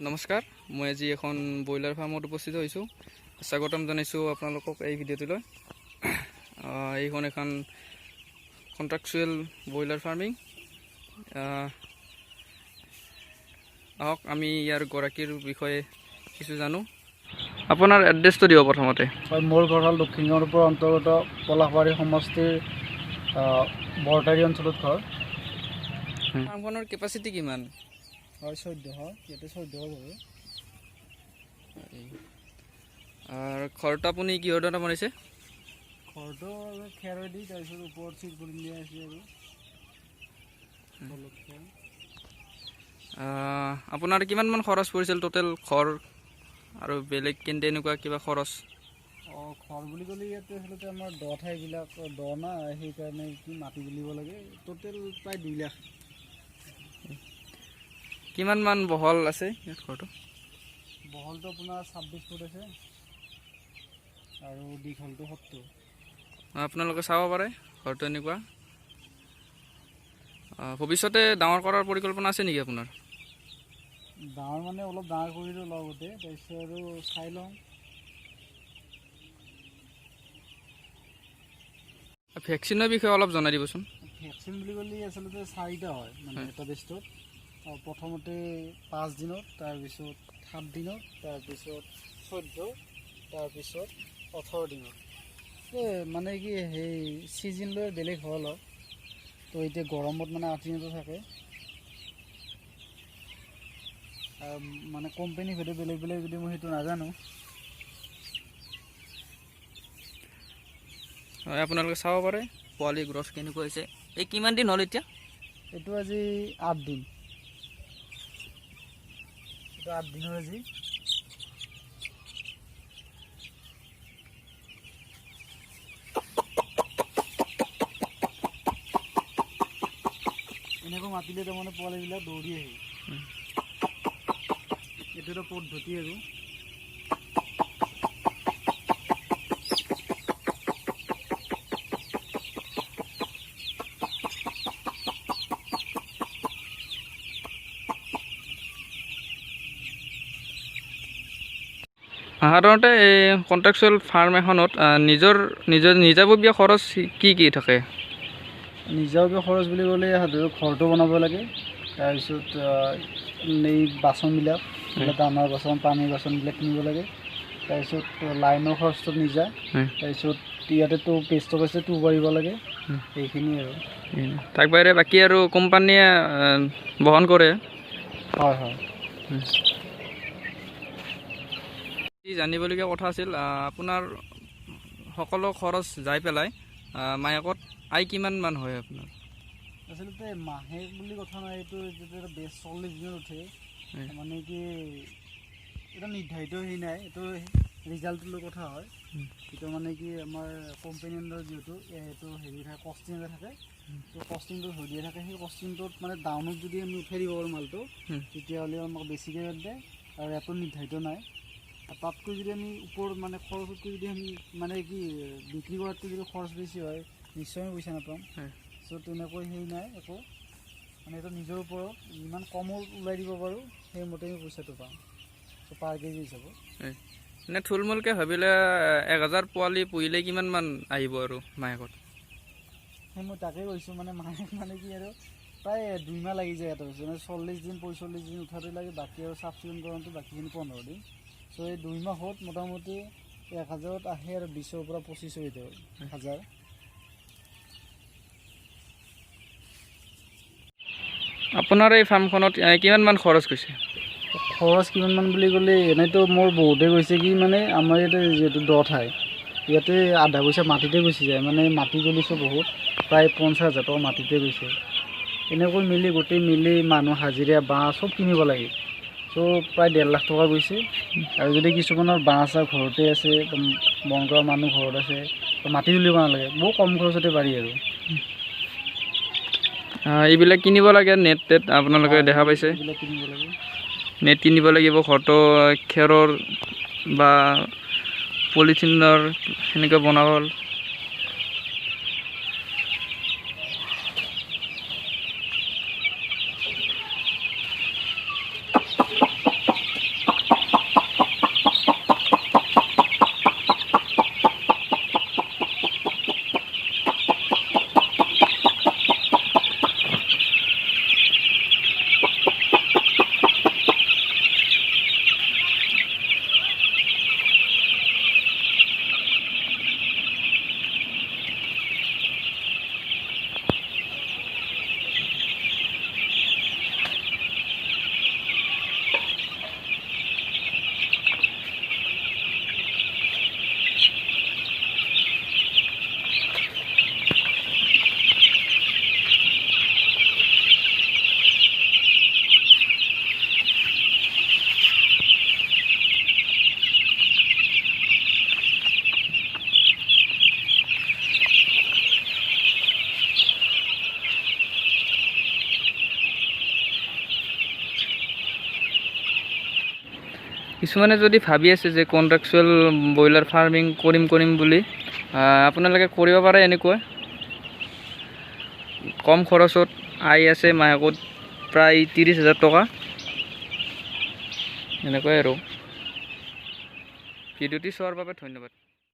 নমস্কাৰ, মই আজি এখন ব্ৰইলাৰ ফাৰ্মত উপস্থিত হৈছোঁ। স্বাগতম জনাইছোঁ আপোনালোকক এই ভিডিঅ'টোলৈ। এইখন এখন কণ্ট্ৰাকচুৱেল ব্ৰইলাৰ ফাৰ্মিং। আহক আমি ইয়াৰ গৰাকীৰ বিষয়ে কিছু জানো। আপোনাৰ এড্ৰেছটো দিব প্ৰথমতে। মোৰ ঘৰ হ'ল দক্ষিণ গাঁৱৰ অন্তৰ্গত পলাশবাৰী সমষ্টিৰ বৰতাৰী অঞ্চলত ঘৰ। ফাৰ্মখনৰ কেপাচিটি কিমান? হয় 1400, ইয়াতে 1400 বাৰু। আৰু ঘৰটো আপুনি কিহৰ দ্বাৰা বনাইছে? ঘৰটো খেৰেদি, তাৰপিছত ওপৰত চিট কৰি দিয়া আছে আৰু আপোনাৰ কিমানমান খৰচ পৰিছিল টোটেল ঘৰ আৰু বেলেগ তেনেকুৱা কিবা খৰচ? ঘৰ বুলি ক'লে ইয়াতে আচলতে আমাৰ দ ঠাইবিলাক দ না, সেইকাৰণে কি মাটি বুলিব লাগে। টোটেল প্ৰায় 2 লাখ। কিমানমান বহল আছে ইয়াত ঘৰটো? বহলটো আপোনাৰ 26 ফুট আছে আৰু দীঘলটো 70। আপোনালোকে চাব পাৰে ঘৰটো এনেকুৱা। ভৱিষ্যতে ডাঙৰ কৰাৰ পৰিকল্পনা আছে নেকি আপোনাৰ? ডাঙৰ মানে অলপ ডাঙৰ কৰি দিওঁ লগতে, তাৰপিছত আৰু চাই লওঁ। ভেকচিনৰ বিষয়ে অলপ জনাই দিবচোন। ভেকচিন বুলি ক'লে আচলতে 4টা হয়, মানে এটা বেষ্টত। প্ৰথমতে 5 দিনত, তাৰপিছত 7 দিনত, তাৰপিছত 14, তাৰপিছত 18 দিনত। মানে কি সেই ছিজন লৈ বেলেগ হ'ল অলপ। তো এতিয়া গৰমত মানে 8 দিনতো থাকে। মানে কোম্পানী ভেদে বেলেগ বেলেগ, যদি মই সেইটো নাজানো। হয়, আপোনালোকে চাব পাৰে পোৱালি গ্ৰছ কেনেকুৱা হৈছে। এই কিমান দিন হ'ল এতিয়া? এইটো আজি 8 দিন। এইটো 8 দিনৰ আজি। এনেকৈ মাতিলে তাৰমানে পোৱালিবিলাক দৌৰি আহি। এইটো এটা পদ্ধতি আৰু। সাধাৰণতে এই কণ্ট্ৰাকচুৱেল ফাৰ্ম এখনত নিজাববীয়া খৰচ কি থাকে? নিজাববীয়া খৰচ বুলি ক'লে সাধাৰণতে ঘৰটো বনাব লাগে, তাৰপিছত এই বাচনবিলাক, দানাৰ বাচন, পানীৰ বাচনবিলাক কিনিব লাগে, তাৰপিছত লাইনৰ খৰচটো নিজা, তাৰপিছত ইয়াতেতো পেষ্টক আছে, টো পাৰিব লাগে, সেইখিনি আৰু। তাৰ বাহিৰে বাকী আৰু কোম্পানীয়ে বহন কৰে? হয় হয়। জানিবলগীয়া কথা আছিল, আপোনাৰ সকলো খৰচ যাই পেলাই মাহেকত আয় কিমানমান হয় আপোনাৰ? আচলতে মাহেক বুলি কথা নাই, এইটো যেতিয়া বেছ 40 দিনত উঠে, মানে কি এটা নিৰ্ধাৰিত হেৰি নাই, এইটো ৰিজাল্টটো লৈ কথা হয়। এইটো মানে কি আমাৰ কোম্পানীৰ আণ্ডাৰত যিহেতু এইটো হেৰি থাকে, কষ্টিং এটা থাকে, তো কষ্টিংটো হৈ দিয়া থাকে। সেই কষ্টিংটোত মানে ডাউনত যদি আমি উঠাই দিব পাৰোঁ মালটো, তেতিয়াহ'লে আমাক বেছিকৈ দিয়ে, আৰু ইয়াতো নিৰ্ধাৰিত নাই। তাতকৈ যদি আমি ওপৰত মানে খৰচতকৈ যদি আমি মানে কি বিক্ৰী কৰাতকৈ যদি খৰচ বেছি হয়, নিশ্চয় আমি পইচা নাপাম। চ' তেনেকৈ হেৰি নাই একো, মানে এইটো নিজৰ ওপৰত যিমান কমত ওলাই দিব পাৰোঁ, সেইমতে আমি পইচাটো পাওঁ। চ' পাৰ কেজি হিচাপত মানে থুলমূলকৈ ভাবিলে 1000 পোৱালি পুহিলে কিমানমান আহিব আৰু মাহেকত? সেই মই তাকে কৈছোঁ, মানে মাহেক মানে কি আৰু প্ৰায় 2 মাহ লাগি যায় এটা বস্তু, মানে 40 দিন 45 দিন উঠাতে লাগে, বাকী আৰু চাফ চিকুণ কৰোঁতে বাকীখিনি 15 দিন। চ' এই 2 মাহত মোটামুটি 1000ত আহে আৰু 20ৰ পৰা 25,000। আপোনাৰ এই ফাৰ্মখনত কিমানমান খৰচ গৈছে? খৰচ কিমানমান বুলি ক'লে এনেইতো মোৰ বহুতে গৈছে, কি মানে আমাৰ ইয়াতে যিহেতু দ ঠাই, ইয়াতে আধা পইচা মাটিতে গুচি যায়। মানে মাটি গলিছোঁ বহুত, প্ৰায় 50,000 টকা মাটিতে গৈছে। এনেকৈ মিলি গোটেই মিলি মানুহ হাজিৰা বাঁহ চব কিনিব লাগে, চ' প্ৰায় 1.5 লাখ টকা গৈছে। আৰু যদি কিছুমানৰ বাঁহ চাহ ঘৰতে আছে, বন কৰা মানুহ ঘৰত আছে, মাটি তুলিব নালাগে, বহুত কম খৰচতে পাৰি আৰু। এইবিলাক কিনিব লাগে, নেট টেট আপোনালোকে দেখা পাইছে, নেট কিনিব লাগিব, ঘৰটো খেৰৰ বা পলিথিনৰ সেনেকৈ বনাব। কিছুমানে যদি ভাবি আছে যে কণ্ট্ৰেকচুৱেল ব্ৰইলাৰ ফাৰ্মিং কৰিম বুলি আপোনালোকে কৰিব পাৰে। এনেকুৱা কম খৰচত আয় আছে, মাহেকত প্ৰায় 30,000 টকা। এনেকুৱাই আৰু। ভিডিঅ'টি চোৱাৰ বাবে ধন্যবাদ।